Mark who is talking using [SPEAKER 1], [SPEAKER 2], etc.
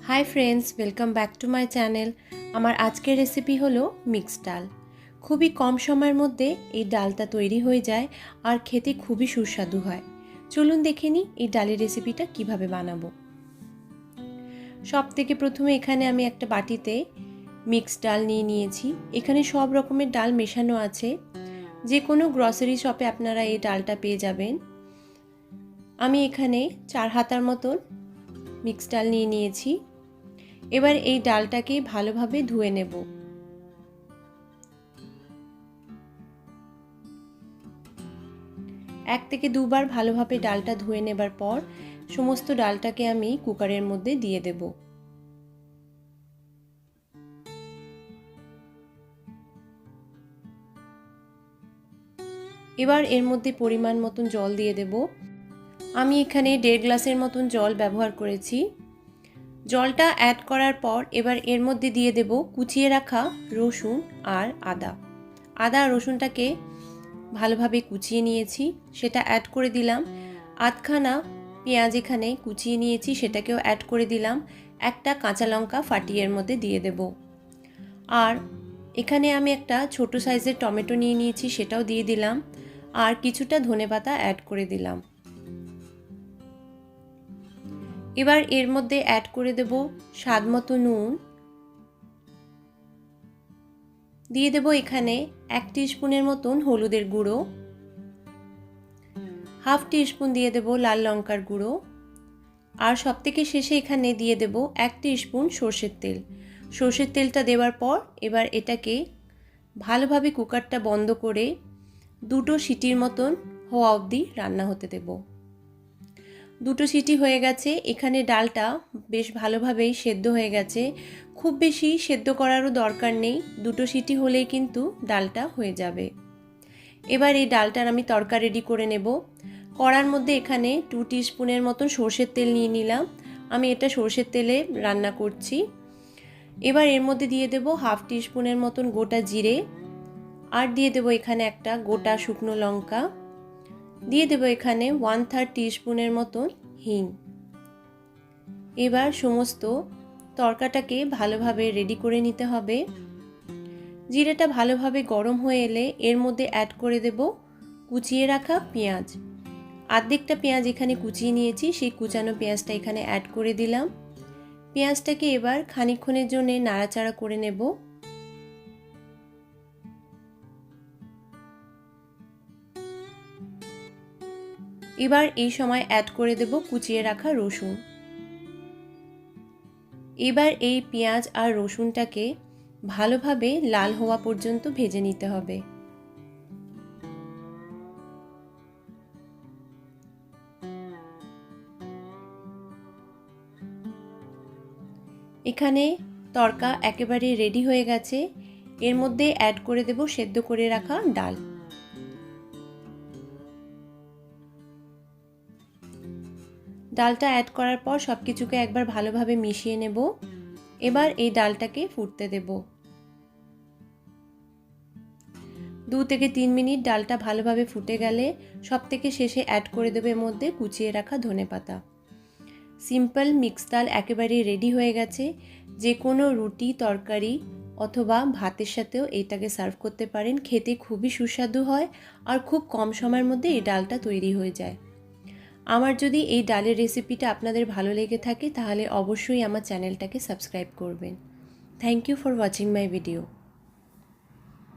[SPEAKER 1] High friends welcome back to my channel. आमार आजकेर recipe hello mix डाल। खूबी कम समयेर मध्य ये डालटा तैरी हो जाए और खेते खूबी सुस्वादु हय। चलुन देखे निई ये डालेर रेसिपिटा किभाबे बानाबो। सबथेके प्रथमे एखाने आमि एकटा बाटिते मिक्स डाल निये नियेछि। एखाने सब रकमेर डाल मेशानो आछे। जे कोनो ग्रसारि शपे आपनारा ये डालटा पेये जाबेन। आमि एखाने 4 हातार मतन मिक्स डाल निये नियेछि। एबार এই ডালটাকে ভালোভাবে ধুয়ে নেব। এক থেকে দুবার ভালোভাবে ডালটা ধুয়ে নেবার পর সমস্ত ডালটাকে আমি কুকারের মধ্যে দিয়ে দেব। এবার এর মধ্যে পরিমাণ মতন জল দিয়ে দেব। আমি এখানে 1.5 গ্লাসের মতন জল ব্যবহার করেছি। জলটা অ্যাড করার পর এবার এর মধ্যে দিয়ে দেব কুচিয়ে রাখা রসুন আর আদা। আদা আর রসুনটাকে ভালোভাবে কুচিয়ে নিয়েছি, সেটা অ্যাড করে দিলাম। আধখানা পেঁয়াজ এখানে কুচিয়ে নিয়েছি, সেটাকেও অ্যাড করে দিলাম। একটা কাঁচা লঙ্কা ফাটিয়ে এর মধ্যে দিয়ে দেব। আর এখানে আমি একটা ছোট সাইজের টমেটো নিয়ে নিয়েছি, সেটাও দিয়ে দিলাম। আর কিছুটা ধনেপাতা অ্যাড করে দিলাম। এবার এর মধ্যে অ্যাড করে দেব স্বাদমতো নুন, দিয়ে দেব এখানে 1 টিস্পুনের মতন হলুদের গুঁড়ো, হাফ টিস্পুন দিয়ে দেব লাল লঙ্কার গুঁড়ো, আর সবথেকে শেষে এখানে দিয়ে দেব 1 টিস্পুন সরষের তেল। সরষের তেলটা দেওয়ার পর এবার এটাকে ভালোভাবে কুকারটা বন্ধ করে 2টো সিটির মতন হওয়া অবধি রান্না হতে দেব। 2টো সিটি হয়ে গেছে। এখানে ডালটা বেশ ভালোভাবেই সেদ্ধ হয়ে গেছে। খুব বেশি সেদ্ধ করারও দরকার নেই, 2টো সিটি হলেই কিন্তু ডালটা হয়ে যাবে। এবার এই ডালটার আমি তড়কা রেডি করে নেব। কড়ার মধ্যে এখানে 2 টিস্পুনের মতন সরষের তেল নিয়ে নিলাম। আমি এটা সরষের তেলে রান্না করছি। এবার এর মধ্যে দিয়ে দেব হাফ টিস্পুনের মতন গোটা জিরে, আর দিয়ে দেব এখানে একটা গোটা শুকনো লঙ্কা, দিয়ে দেব এখানে 1/3 টিস্পুনের মতন হিং। এবার সমস্ত তরকাটাকে ভালোভাবে রেডি করে নিতে হবে। জিরেটা ভালোভাবে গরম হয়ে এলে এর মধ্যে অ্যাড করে দেব কুচিয়ে রাখা পেঁয়াজ। অর্ধেকটা পেঁয়াজ এখানে কুচিয়ে নিয়েছি, সেই কুচানো পেঁয়াজটা এখানে অ্যাড করে দিলাম। পেঁয়াজটাকে এবার খানিকক্ষণের জন্য নাড়াচাড়া করে নেব। এবার এই সময় অ্যাড করে দেব কুচিয়ে রাখা রসুন। এবার এই পেঁয়াজ আর রসুনটাকে ভালোভাবে লাল হওয়া পর্যন্ত ভেজে নিতে হবে। এখানে তরকা একেবারে রেডি হয়ে গেছে। এর মধ্যে অ্যাড করে দেব সেদ্ধ করে রাখা ডাল। ডালটা অ্যাড করার পর সব কিছুকে একবার ভালোভাবে মিশিয়ে নেব। এবার এই ডালটাকে ফুটতে দেব। 2 থেকে 3 মিনিট ডালটা ভালোভাবে ফুটে গেলে সবথেকে শেষে অ্যাড করে দেব এর মধ্যে কুচিয়ে রাখা ধনেপাতা। সিম্পল মিক্স ডাল একেবারে রেডি হয়ে গেছে। যে কোনো রুটি, তরকারি অথবা ভাতের সাথেও এইটাকে সার্ভ করতে পারেন। খেতে খুবই সুস্বাদু হয় আর খুব কম সময়ের মধ্যে এই ডালটা তৈরি হয়ে যায়। আমার যদি এই ডালের রেসিপিটা আপনাদের ভালো লেগে থাকে তাহলে অবশ্যই আমার চ্যানেলটাকে সাবস্ক্রাইব করবেন। Thank you for watching my video.